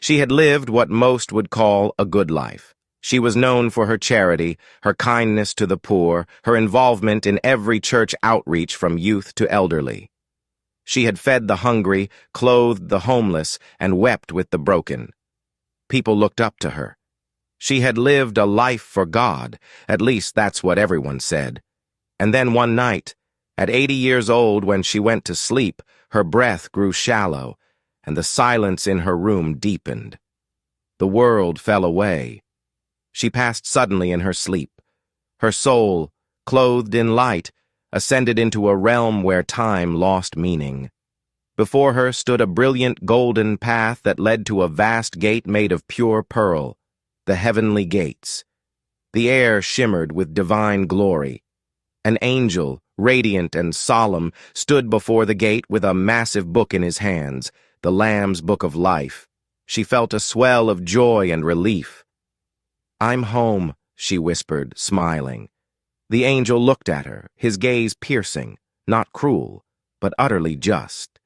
She had lived what most would call a good life. She was known for her charity, her kindness to the poor, her involvement in every church outreach from youth to elderly. She had fed the hungry, clothed the homeless, and wept with the broken. People looked up to her. She had lived a life for God, at least that's what everyone said. And then one night, at 80 years old when she went to sleep, her breath grew shallow, and the silence in her room deepened. The world fell away. She passed suddenly in her sleep. Her soul, clothed in light, ascended into a realm where time lost meaning. Before her stood a brilliant golden path that led to a vast gate made of pure pearl, the heavenly gates. The air shimmered with divine glory. An angel, radiant and solemn, stood before the gate with a massive book in his hands, the Lamb's Book of Life. She felt a swell of joy and relief. "I'm home," she whispered, smiling. The angel looked at her, his gaze piercing, not cruel, but utterly just.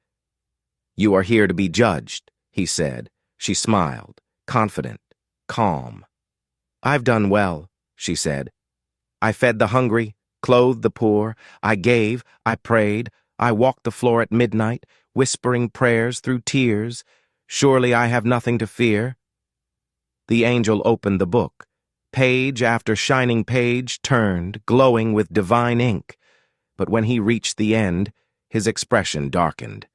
"You are here to be judged," he said. She smiled, confident, calm. "I've done well," she said. "I fed the hungry, clothed the poor, I gave, I prayed, I walked the floor at midnight, whispering prayers through tears. Surely I have nothing to fear." The angel opened the book. Page after shining page turned, glowing with divine ink. But when he reached the end, his expression darkened.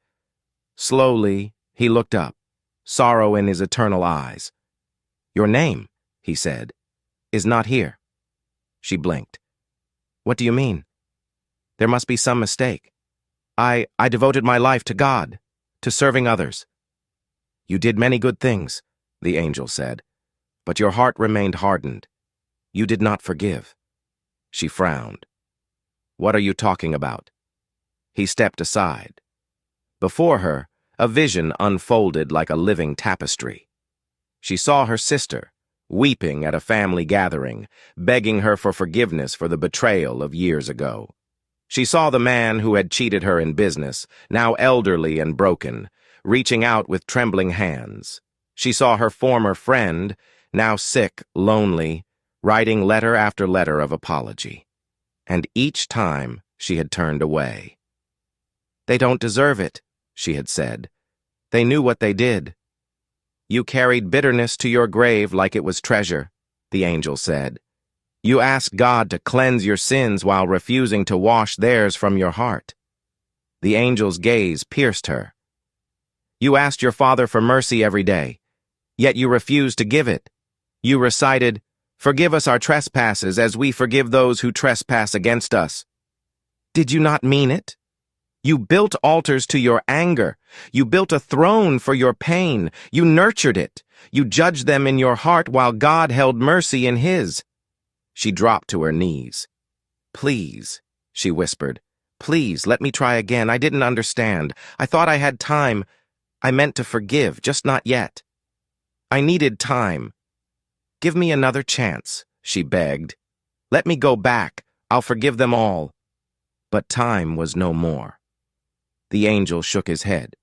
Slowly, he looked up, sorrow in his eternal eyes. "Your name," he said, "is not here." She blinked. "What do you mean?" "There must be some mistake. I devoted my life to God, to serving others." "You did many good things," the angel said, "but your heart remained hardened. You did not forgive." She frowned. "What are you talking about?" He stepped aside. Before her, a vision unfolded like a living tapestry. She saw her sister, weeping at a family gathering, begging her for forgiveness for the betrayal of years ago. She saw the man who had cheated her in business, now elderly and broken, reaching out with trembling hands. She saw her former friend, now sick, lonely, writing letter after letter of apology. And each time she had turned away. "They don't deserve it," she had said. "They knew what they did." "You carried bitterness to your grave like it was treasure," the angel said. "You asked God to cleanse your sins while refusing to wash theirs from your heart." The angel's gaze pierced her. "You asked your Father for mercy every day, yet you refused to give it. You recited, 'Forgive us our trespasses as we forgive those who trespass against us.' Did you not mean it? You built altars to your anger. You built a throne for your pain. You nurtured it. You judged them in your heart while God held mercy in his." She dropped to her knees. "Please," she whispered, "please, let me try again. I didn't understand. I thought I had time. I meant to forgive, just not yet. I needed time. Give me another chance," she begged. "Let me go back. I'll forgive them all." But time was no more. The angel shook his head.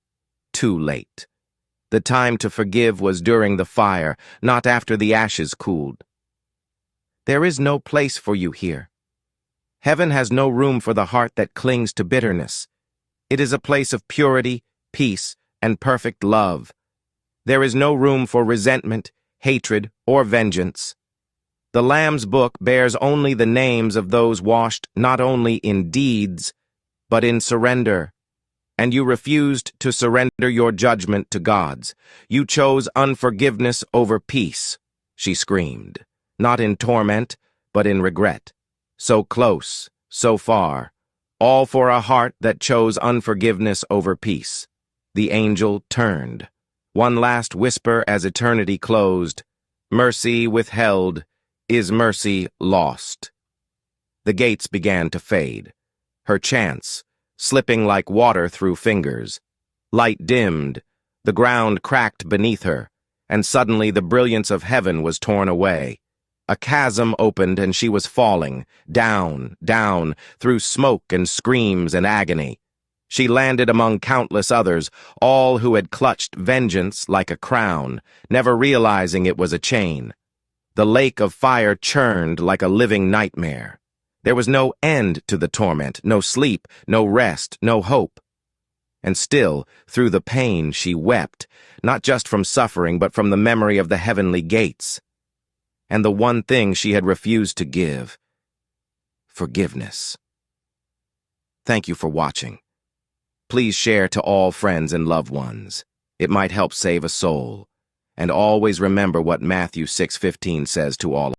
Too late. The time to forgive was during the fire, not after the ashes cooled. "There is no place for you here. Heaven has no room for the heart that clings to bitterness. It is a place of purity, peace, and perfect love. There is no room for resentment, hatred, or vengeance. The Lamb's Book bears only the names of those washed not only in deeds, but in surrender. And you refused to surrender your judgment to God's. You chose unforgiveness over peace," she screamed, not in torment, but in regret. So close, so far, all for a heart that chose unforgiveness over peace. The angel turned. One last whisper as eternity closed. "Mercy withheld is mercy lost." The gates began to fade. Her chance, slipping like water through fingers. Light dimmed, the ground cracked beneath her, and suddenly the brilliance of heaven was torn away. A chasm opened and she was falling, down, down, through smoke and screams and agony. She landed among countless others, all who had clutched vengeance like a crown, never realizing it was a chain. The lake of fire churned like a living nightmare. There was no end to the torment, no sleep, no rest, no hope. And still, through the pain, she wept, not just from suffering, but from the memory of the heavenly gates. And the one thing she had refused to give: forgiveness. Thank you for watching. Please share to all friends and loved ones. It might help save a soul. And always remember what Matthew 6:15 says to all.